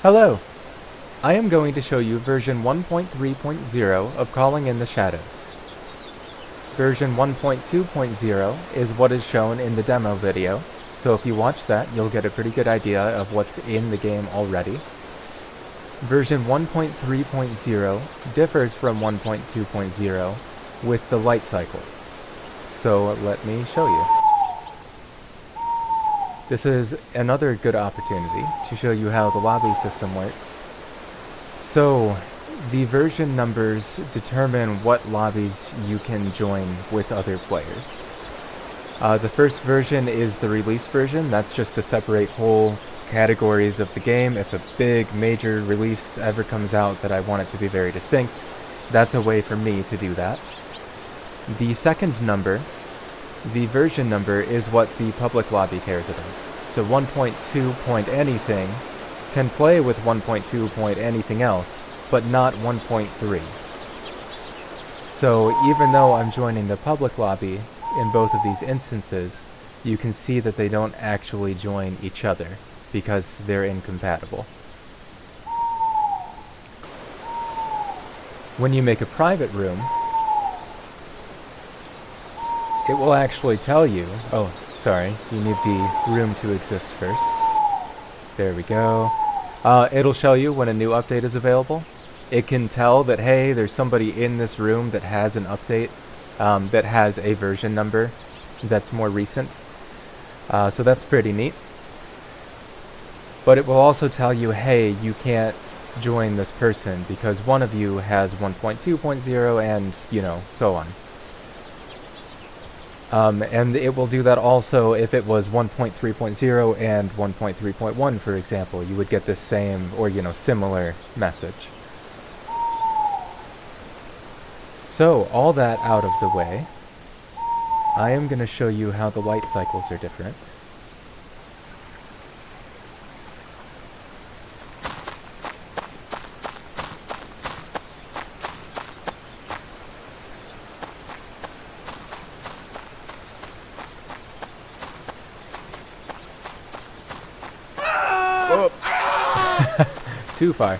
Hello! I am going to show you version 1.3.0 of Calling in the Shadows. Version 1.2.0 is what is shown in the demo video, so if you watch that, you'll get a pretty good idea of what's in the game already. Version 1.3.0 differs from 1.2.0 with the light cycle. So let me show you. This is another good opportunity to show you how the lobby system works. So, the version numbers determine what lobbies you can join with other players. The first version is the release version. That's just to separate whole categories of the game. If a big, major release ever comes out that I want it to be very distinct, that's a way for me to do that. The second number, the version number, is what the public lobby cares about. So 1.2 point anything can play with 1.2 point anything else, but not 1.3. So even though I'm joining the public lobby in both of these instances, you can see that they don't actually join each other because they're incompatible. When you make a private room, it will actually tell you, oh, sorry, you need the room to exist first. There we go. It'll show you when a new update is available. It can tell that, hey, there's somebody in this room that has an update, that has a version number that's more recent. So that's pretty neat. But it will also tell you, hey, you can't join this person because one of you has 1.2.0 and, you know, so on. And it will do that also if it was 1.3.0 and 1.3.1, for example. You would get the same or, you know, similar message. So, all that out of the way, I am going to show you how the light cycles are different. Oh. Too far.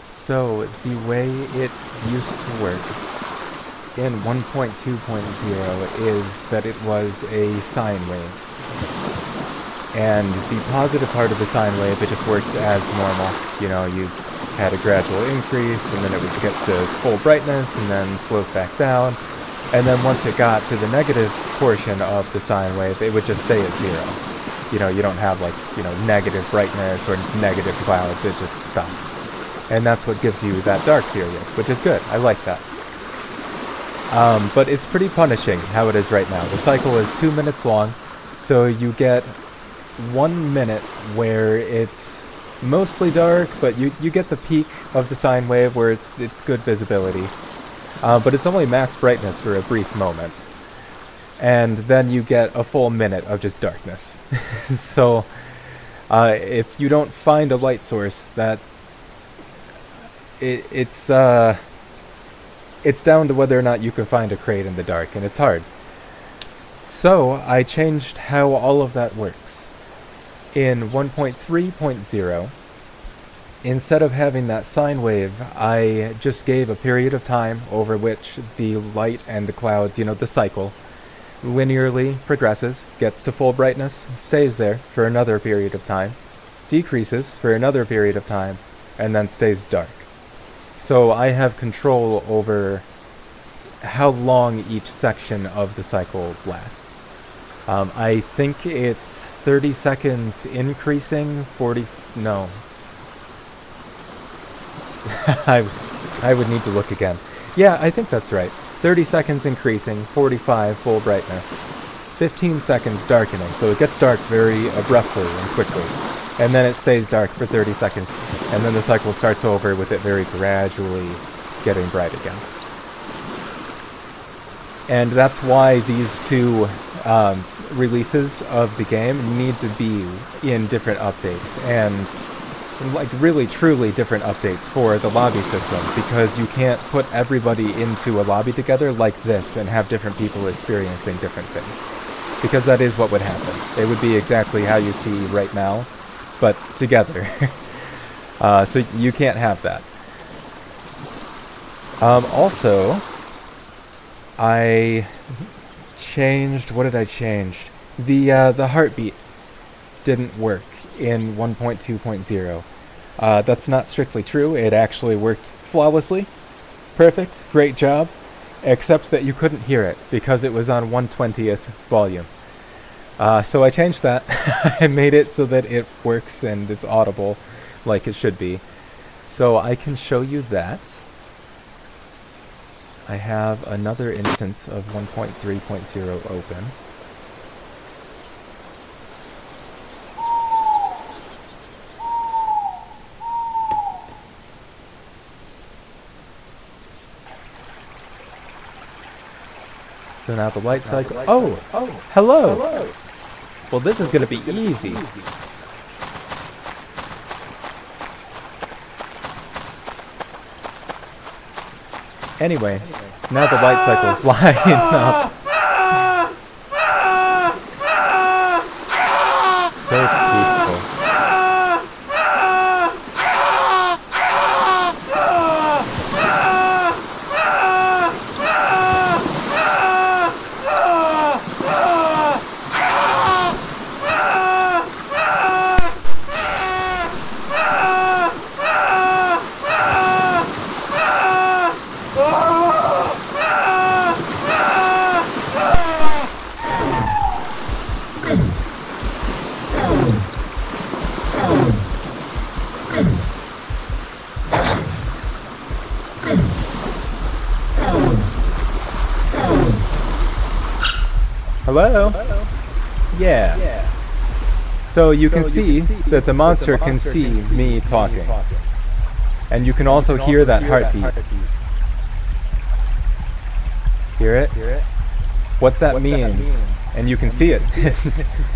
So, the way it used to work in 1.2.0 is that it was a sine wave. And the positive part of the sine wave, it just worked as normal. You know, you had a gradual increase, and then it would get to full brightness, and then slope back down. And then once it got to the negative portion of the sine wave, it would just stay at zero. You know, you don't have, like, you know, negative brightness or negative clouds, it just stops. And that's what gives you that dark period, which is good. I like that. But it's pretty punishing how it is right now. The cycle is 2 minutes long, so you get 1 minute where it's mostly dark, but you get the peak of the sine wave where it's good visibility. But it's only max brightness for a brief moment. And then you get a full minute of just darkness. So, if you don't find a light source, that it's down to whether or not you can find a crate in the dark, and it's hard. So, I changed how all of that works. In 1.3.0, instead of having that sine wave, I just gave a period of time over which the light and the clouds, you know, the cycle, linearly progresses, gets to full brightness, stays there for another period of time, decreases for another period of time, and then stays dark. So I have control over how long each section of the cycle lasts. I think it's 30 seconds increasing, 40... no. I would need to look again. Yeah, I think that's right. 30 seconds increasing, 45 full brightness, 15 seconds darkening, so it gets dark very abruptly and quickly. And then it stays dark for 30 seconds, and then the cycle starts over with it very gradually getting bright again. And that's why these two releases of the game need to be in different updates. And like really truly different updates for the lobby system, because you can't put everybody into a lobby together like this and have different people experiencing different things, because that is what would happen. It would be exactly how you see right now, but together. So you can't have that. Also, I changed, what did I change? The heartbeat didn't work in 1.2.0. That's not strictly true. It actually worked flawlessly. Perfect. Great job. Except that you couldn't hear it because it was on 1/20th volume. So I changed that. I made it so that it works and it's audible like it should be. So I can show you that. I have another instance of 1.3.0 open. So now the light cycle. Oh, hello. Well, this is going to be easy. Anyway, now the light cycle's lining up. So peaceful. Hello? Yeah. So you can see that the monster can see me talking. And you can also hear that heartbeat. Hear it? What that means, and you can see it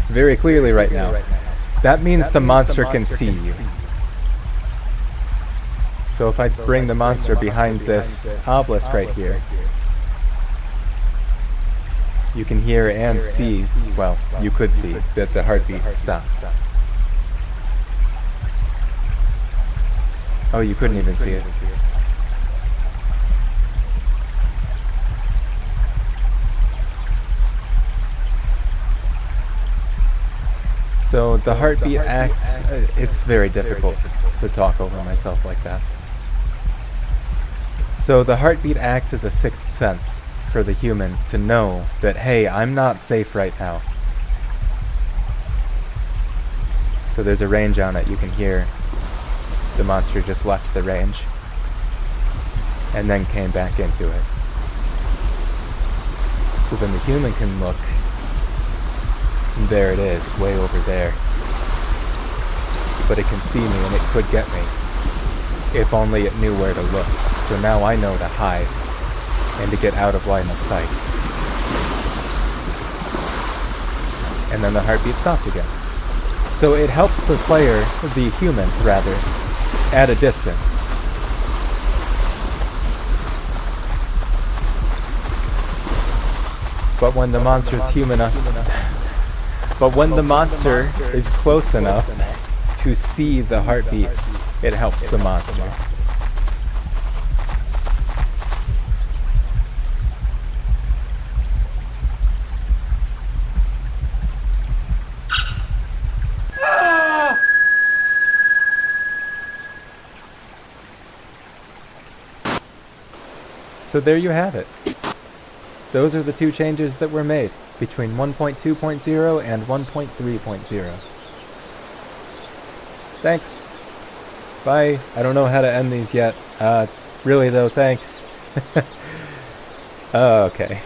very clearly right now, that means the monster can see you. So if I bring the monster behind this obelisk right here, you can hear and see, well, you could see that the heartbeat stopped. Oh, you couldn't even see it. So the heartbeat act, it's very difficult to talk over myself like that. So the heartbeat acts as a sixth sense for the humans to know that, hey, I'm not safe right now. So there's a range on it. You can hear the monster just left the range and then came back into it. So then the human can look, and there it is, way over there. But it can see me and it could get me if only it knew where to look. So now I know to hide and to get out of line of sight. And then the heartbeat stopped again. So it helps the player, the human rather, at a distance. But when the monster's but when the monster is close enough to see the heartbeat, it helps the monster. So there you have it. Those are the two changes that were made between 1.2.0 and 1.3.0. Thanks. Bye. I don't know how to end these yet. Really though, thanks. Okay.